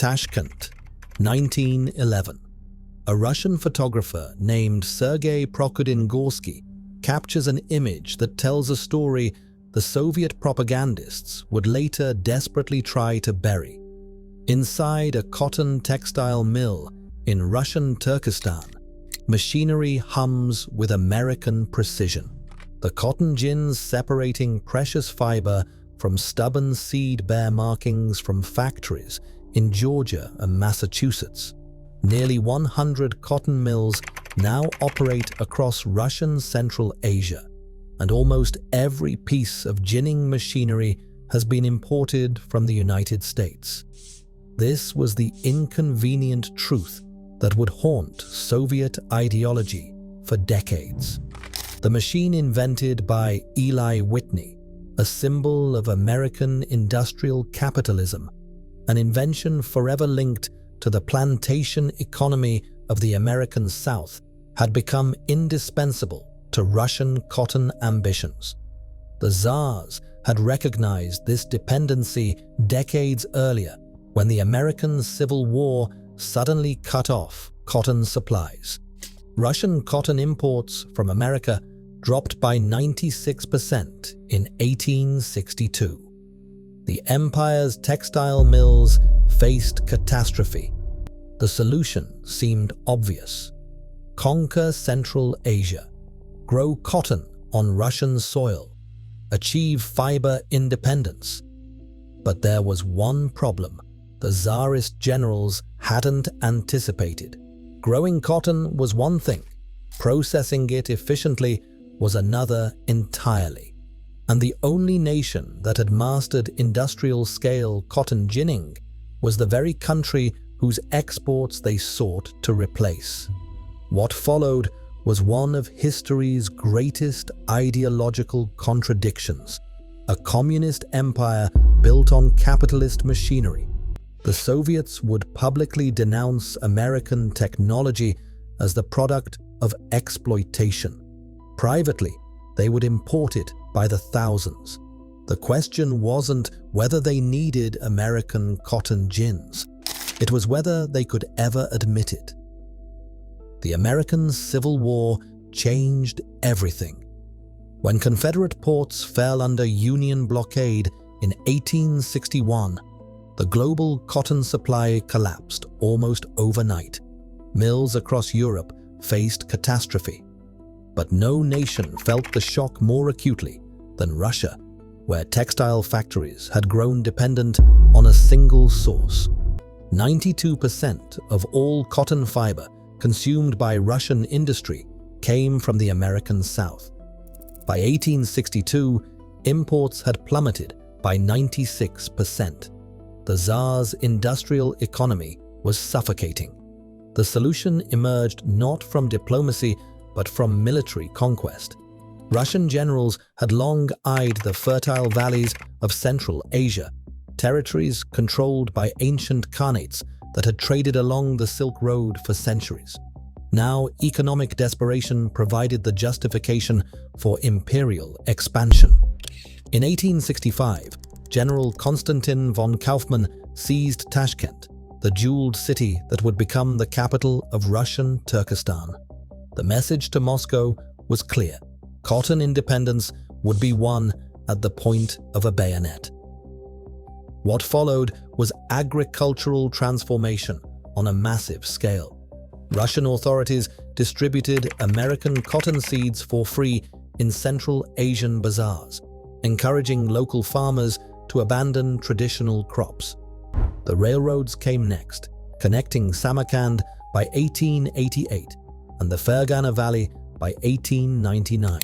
Tashkent, 1911. A Russian photographer named Sergei Prokudin-Gorsky captures an image that tells a story the Soviet propagandists would later desperately try to bury. Inside a cotton textile mill in Russian Turkestan, machinery hums with American precision. The cotton gins separating precious fiber from stubborn seed-bear markings from factories in Georgia and Massachusetts. Nearly 100 cotton mills now operate across Russian Central Asia, and almost every piece of ginning machinery has been imported from the United States. This was the inconvenient truth that would haunt Soviet ideology for decades. The machine invented by Eli Whitney, a symbol of American industrial capitalism, an invention forever linked to the plantation economy of the American South, had become indispensable to Russian cotton ambitions. The Tsars had recognized this dependency decades earlier when the American Civil War suddenly cut off cotton supplies. Russian cotton imports from America dropped by 96% in 1862. The empire's textile mills faced catastrophe. The solution seemed obvious. Conquer Central Asia, grow cotton on Russian soil, achieve fiber independence. But there was one problem the Tsarist generals hadn't anticipated. Growing cotton was one thing, processing it efficiently was another entirely. And the only nation that had mastered industrial-scale cotton ginning was the very country whose exports they sought to replace. What followed was one of history's greatest ideological contradictions, a communist empire built on capitalist machinery. The Soviets would publicly denounce American technology as the product of exploitation. Privately, they would import it by the thousands. The question wasn't whether they needed American cotton gins. It was whether they could ever admit it. The American Civil War changed everything. When Confederate ports fell under Union blockade in 1861, the global cotton supply collapsed almost overnight. Mills across Europe faced catastrophe. But no nation felt the shock more acutely than Russia, where textile factories had grown dependent on a single source. 92% of all cotton fiber consumed by Russian industry came from the American South. By 1862, imports had plummeted by 96%. The Tsar's industrial economy was suffocating. The solution emerged not from diplomacy but from military conquest. Russian generals had long eyed the fertile valleys of Central Asia, territories controlled by ancient khanates that had traded along the Silk Road for centuries. Now, economic desperation provided the justification for imperial expansion. In 1865, General Konstantin von Kaufmann seized Tashkent, the jeweled city that would become the capital of Russian Turkestan. The message to Moscow was clear. Cotton independence would be won at the point of a bayonet. What followed was agricultural transformation on a massive scale. Russian authorities distributed American cotton seeds for free in Central Asian bazaars, encouraging local farmers to abandon traditional crops. The railroads came next, connecting Samarkand by 1888 and the Fergana Valley by 1899.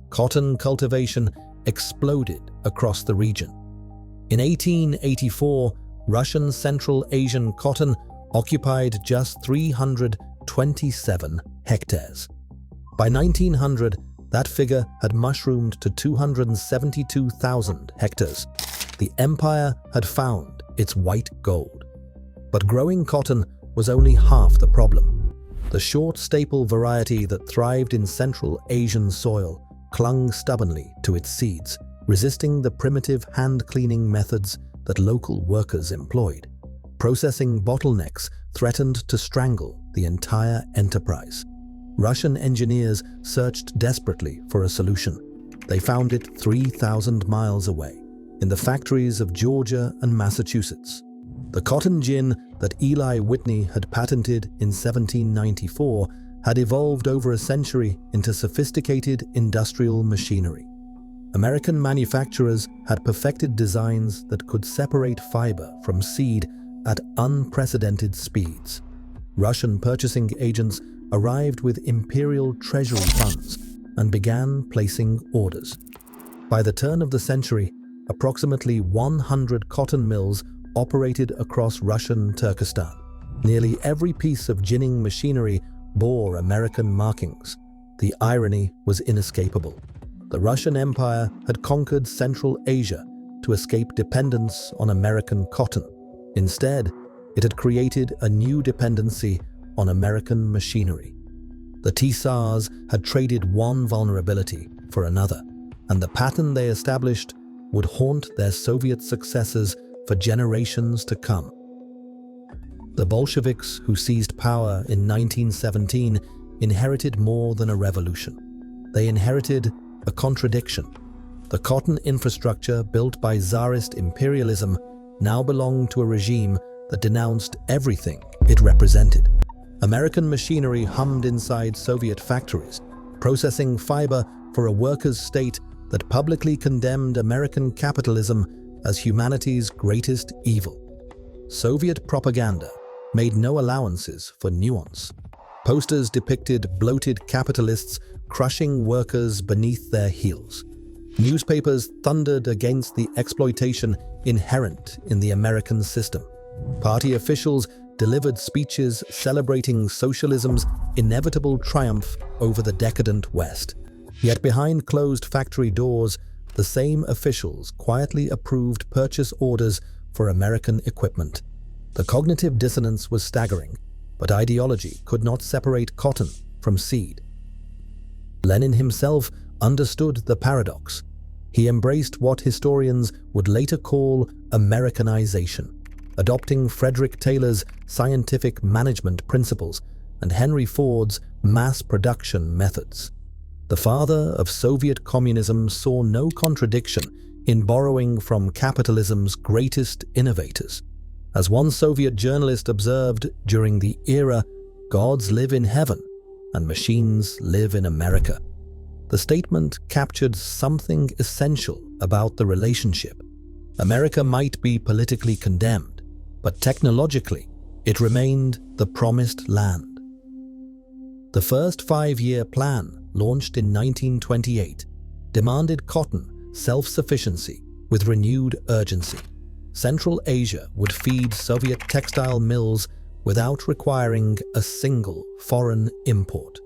Cotton cultivation exploded across the region. In 1884, Russian Central Asian cotton occupied just 327 hectares. By 1900, that figure had mushroomed to 272,000 hectares. The empire had found its white gold. But growing cotton was only half the problem. The short staple variety that thrived in Central Asian soil clung stubbornly to its seeds, resisting the primitive hand-cleaning methods that local workers employed. processing bottlenecks threatened to strangle the entire enterprise. Russian engineers searched desperately for a solution. They found it 3,000 miles away, in the factories of Georgia and Massachusetts. The cotton gin that Eli Whitney had patented in 1794 had evolved over a century into sophisticated industrial machinery. American manufacturers had perfected designs that could separate fiber from seed at unprecedented speeds. Russian purchasing agents arrived with imperial treasury funds and began placing orders. By the turn of the century, approximately 100 cotton mills operated across Russian Turkestan. Nearly every piece of ginning machinery bore American markings. The irony was inescapable. The Russian Empire had conquered Central Asia to escape dependence on American cotton. Instead, it had created a new dependency on American machinery. The Tsars had traded one vulnerability for another, and the pattern they established would haunt their Soviet successors for generations to come. The Bolsheviks, who seized power in 1917, inherited more than a revolution. They inherited a contradiction. The cotton infrastructure built by Tsarist imperialism now belonged to a regime that denounced everything it represented. American machinery hummed inside Soviet factories, processing fiber for a workers' state that publicly condemned American capitalism as humanity's greatest evil. Soviet propaganda made no allowances for nuance. Posters depicted bloated capitalists crushing workers beneath their heels. Newspapers thundered against the exploitation inherent in the American system. Party officials delivered speeches celebrating socialism's inevitable triumph over the decadent West. Yet behind closed factory doors, the same officials quietly approved purchase orders for American equipment. The cognitive dissonance was staggering, but ideology could not separate cotton from seed. Lenin himself understood the paradox. He embraced what historians would later call Americanization, adopting Frederick Taylor's scientific management principles and Henry Ford's mass production methods. The father of Soviet communism saw no contradiction in borrowing from capitalism's greatest innovators. As one Soviet journalist observed during the era, "Gods live in heaven and machines live in America." The statement captured something essential about the relationship. America might be politically condemned, but technologically, it remained the promised land. The first 5-year plan, launched in 1928, demanded cotton self-sufficiency with renewed urgency. Central Asia would feed Soviet textile mills without requiring a single foreign import.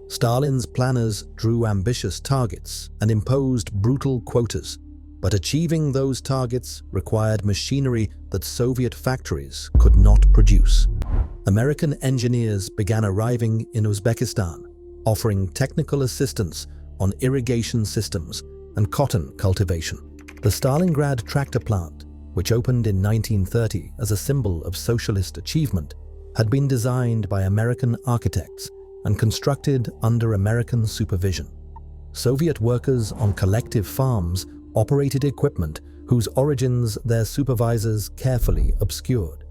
Stalin's planners drew ambitious targets and imposed brutal quotas, but achieving those targets required machinery that Soviet factories could not produce. American engineers began arriving in Uzbekistan, offering technical assistance on irrigation systems and cotton cultivation. The Stalingrad tractor plant, which opened in 1930 as a symbol of socialist achievement, had been designed by American architects and constructed under American supervision. Soviet workers on collective farms operated equipment whose origins their supervisors carefully obscured.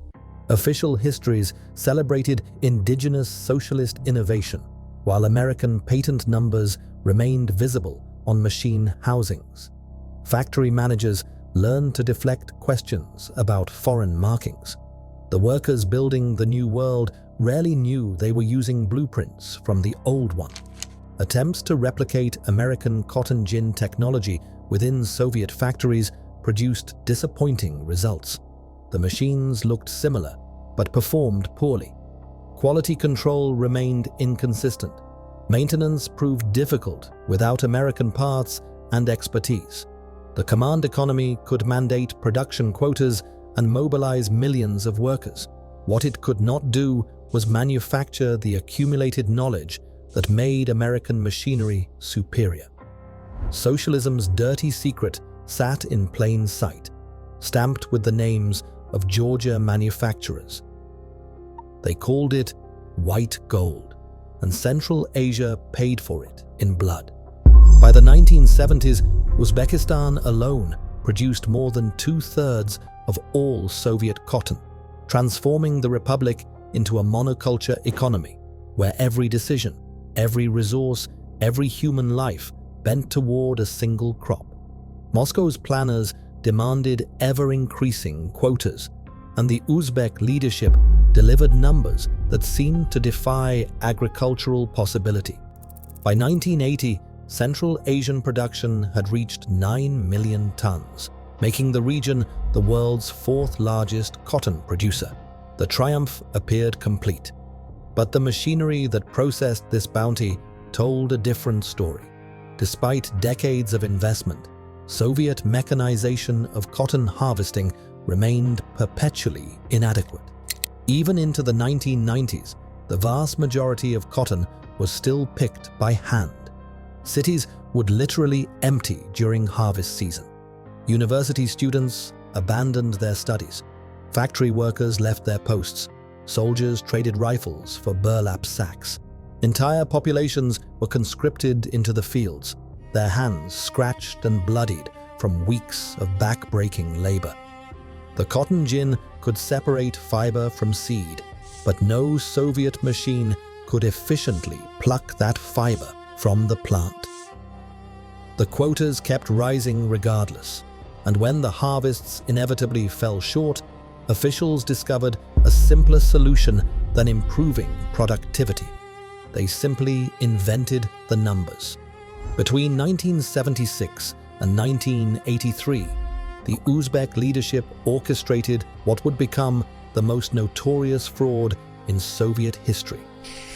Official histories celebrated indigenous socialist innovation, while American patent numbers remained visible on machine housings. Factory managers learned to deflect questions about foreign markings. The workers building the new world rarely knew they were using blueprints from the old one. Attempts to replicate American cotton gin technology within Soviet factories produced disappointing results. The machines looked similar, but performed poorly. Quality control remained inconsistent. Maintenance proved difficult without American parts and expertise. The command economy could mandate production quotas and mobilize millions of workers. What it could not do was manufacture the accumulated knowledge that made American machinery superior. Socialism's dirty secret sat in plain sight, stamped with the names of Georgia manufacturers. They called it white gold, and Central Asia paid for it in blood. By the 1970s, Uzbekistan alone produced more than 2/3 of all Soviet cotton, transforming the republic into a monoculture economy where every decision, every resource, every human life bent toward a single crop. Moscow's planners demanded ever-increasing quotas, and the Uzbek leadership delivered numbers that seemed to defy agricultural possibility. By 1980, Central Asian production had reached 9 million tons, making the region the world's fourth largest cotton producer. The triumph appeared complete, but the machinery that processed this bounty told a different story. Despite decades of investment, Soviet mechanization of cotton harvesting remained perpetually inadequate. Even into the 1990s, the vast majority of cotton was still picked by hand. Cities would literally empty during harvest season. University students abandoned their studies. Factory workers left their posts. Soldiers traded rifles for burlap sacks. Entire populations were conscripted into the fields, their hands scratched and bloodied from weeks of back-breaking labor. The cotton gin could separate fiber from seed, but no Soviet machine could efficiently pluck that fiber from the plant. The quotas kept rising regardless, and when the harvests inevitably fell short, officials discovered a simpler solution than improving productivity. They simply invented the numbers. Between 1976 and 1983, the Uzbek leadership orchestrated what would become the most notorious fraud in Soviet history.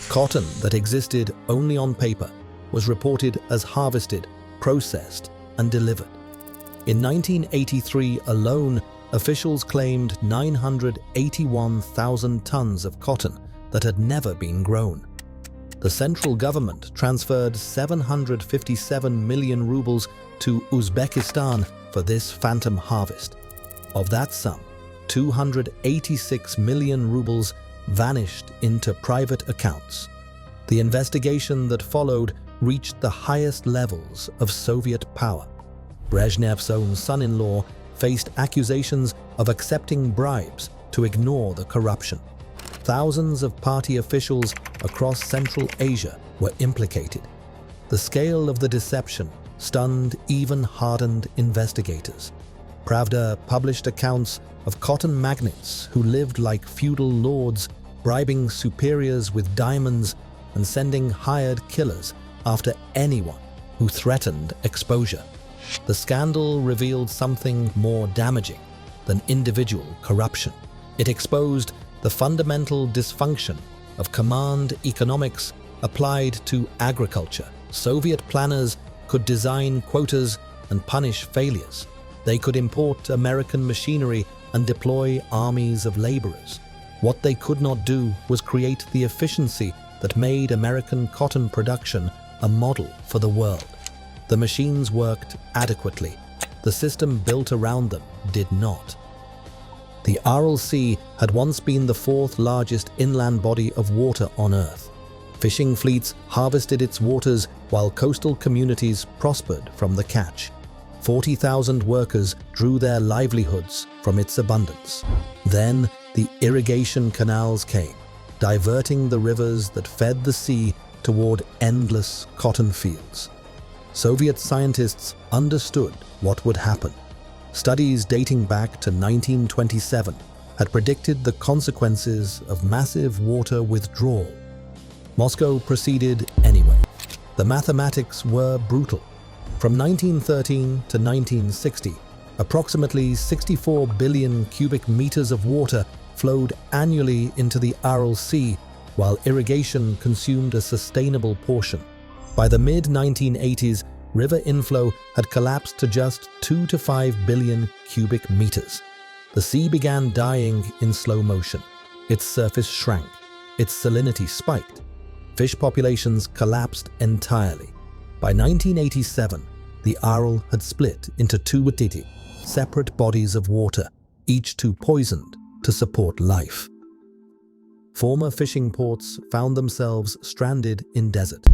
Cotton that existed only on paper was reported as harvested, processed, and delivered. In 1983 alone, officials claimed 981,000 tons of cotton that had never been grown. The central government transferred 757 million rubles to Uzbekistan for this phantom harvest. Of that sum, 286 million rubles vanished into private accounts. The investigation that followed reached the highest levels of Soviet power. Brezhnev's own son-in-law faced accusations of accepting bribes to ignore the corruption. Thousands of party officials across Central Asia were implicated. The scale of the deception stunned even hardened investigators. Pravda published accounts of cotton magnates who lived like feudal lords, bribing superiors with diamonds and sending hired killers after anyone who threatened exposure. The scandal revealed something more damaging than individual corruption. It exposed the fundamental dysfunction of command economics applied to agriculture. Soviet planners could design quotas and punish failures. They could import American machinery and deploy armies of laborers. What they could not do was create the efficiency that made American cotton production a model for the world. The machines worked adequately. The system built around them did not. The Aral Sea had once been the fourth largest inland body of water on Earth. Fishing fleets harvested its waters while coastal communities prospered from the catch. 40,000 workers drew their livelihoods from its abundance. Then the irrigation canals came, diverting the rivers that fed the sea toward endless cotton fields. Soviet scientists understood what would happen. Studies dating back to 1927 had predicted the consequences of massive water withdrawal. Moscow proceeded anyway. The mathematics were brutal. From 1913 to 1960, approximately 64 billion cubic meters of water flowed annually into the Aral Sea, while irrigation consumed a sustainable portion. By the mid-1980s, river inflow had collapsed to just 2 to 5 billion cubic meters. The sea began dying in slow motion. Its surface shrank. Its salinity spiked. Fish populations collapsed entirely. By 1987, the Aral had split into two separate bodies of water, each too poisoned to support life. Former fishing ports found themselves stranded in desert.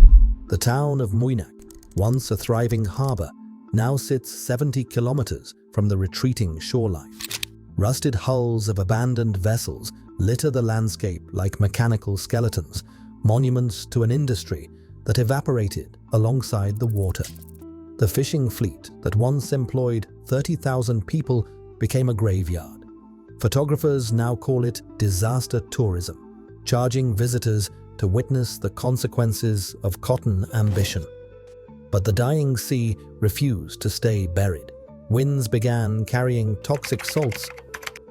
The town of Muinak, once a thriving harbor, now sits 70 kilometers from the retreating shoreline. Rusted hulls of abandoned vessels litter the landscape like mechanical skeletons, monuments to an industry that evaporated alongside the water. The fishing fleet that once employed 30,000 people became a graveyard. Photographers now call it disaster tourism, charging visitors to witness the consequences of cotton ambition. But the dying sea refused to stay buried. Winds began carrying toxic salts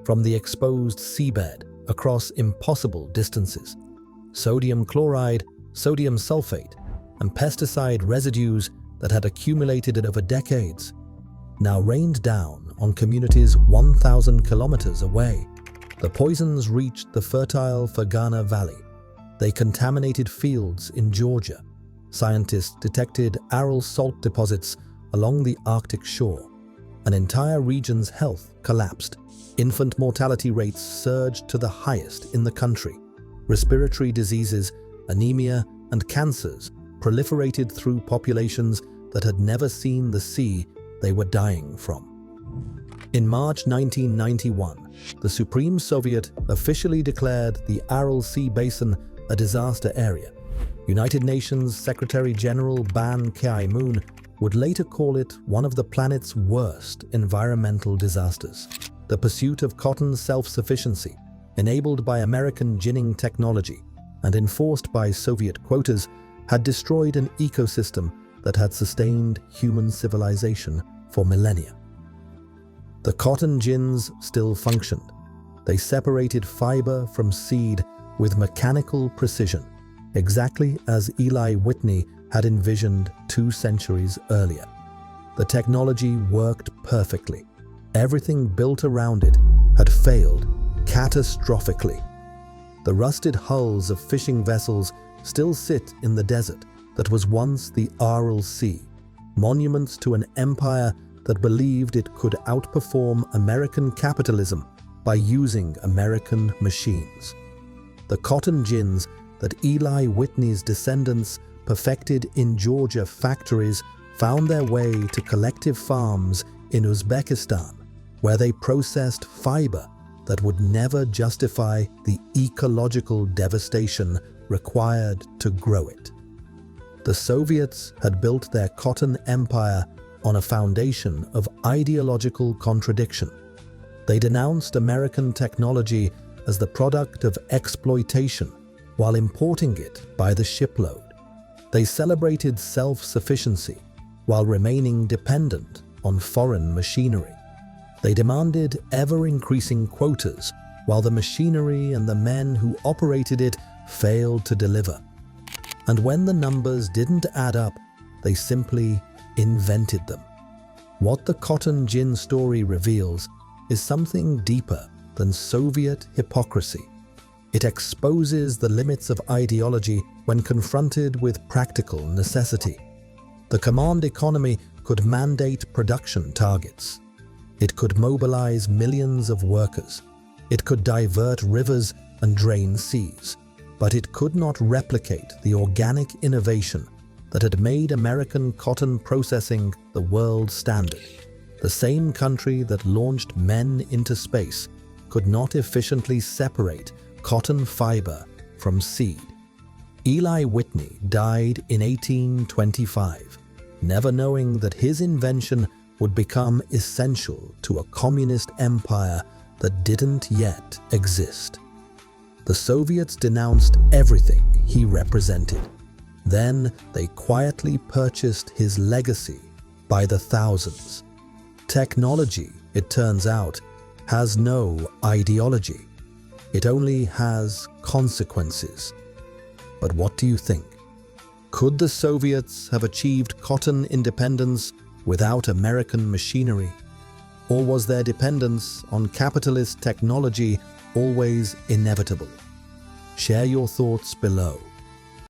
from the exposed seabed across impossible distances. Sodium chloride, sodium sulfate, and pesticide residues that had accumulated over decades now rained down on communities 1,000 kilometers away. The poisons reached the fertile Fergana Valley. They contaminated fields in Georgia. Scientists detected Aral salt deposits along the Arctic shore. An entire region's health collapsed. Infant mortality rates surged to the highest in the country. Respiratory diseases, anemia, and cancers proliferated through populations that had never seen the sea they were dying from. In March 1991, the Supreme Soviet officially declared the Aral Sea basin a disaster area. United Nations Secretary-General Ban Ki-moon would later call it one of the planet's worst environmental disasters. The pursuit of cotton self-sufficiency, enabled by American ginning technology and enforced by Soviet quotas, had destroyed an ecosystem that had sustained human civilization for millennia. The cotton gins still functioned. They separated fiber from seed with mechanical precision, exactly as Eli Whitney had envisioned 2 centuries earlier. The technology worked perfectly. Everything built around it had failed catastrophically. The rusted hulls of fishing vessels still sit in the desert that was once the Aral Sea, monuments to an empire that believed it could outperform American capitalism by using American machines. The cotton gins that Eli Whitney's descendants perfected in Georgia factories found their way to collective farms in Uzbekistan, where they processed fiber that would never justify the ecological devastation required to grow it. The Soviets had built their cotton empire on a foundation of ideological contradiction. They denounced American technology as the product of exploitation while importing it by the shipload. They celebrated self-sufficiency while remaining dependent on foreign machinery. They demanded ever-increasing quotas while the machinery and the men who operated it failed to deliver. And when the numbers didn't add up, they simply invented them. What the cotton gin story reveals is something deeper than Soviet hypocrisy. It exposes the limits of ideology when confronted with practical necessity. The command economy could mandate production targets. It could mobilize millions of workers. It could divert rivers and drain seas. But it could not replicate the organic innovation that had made American cotton processing the world standard. The same country that launched men into space could not efficiently separate cotton fiber from seed. Eli Whitney died in 1825, never knowing that his invention would become essential to a communist empire that didn't yet exist. The Soviets denounced everything he represented. Then they quietly purchased his legacy by the thousands. Technology, it turns out, has no ideology. It only has consequences. But what do you think? Could the Soviets have achieved cotton independence without American machinery? Or was their dependence on capitalist technology always inevitable? Share your thoughts below.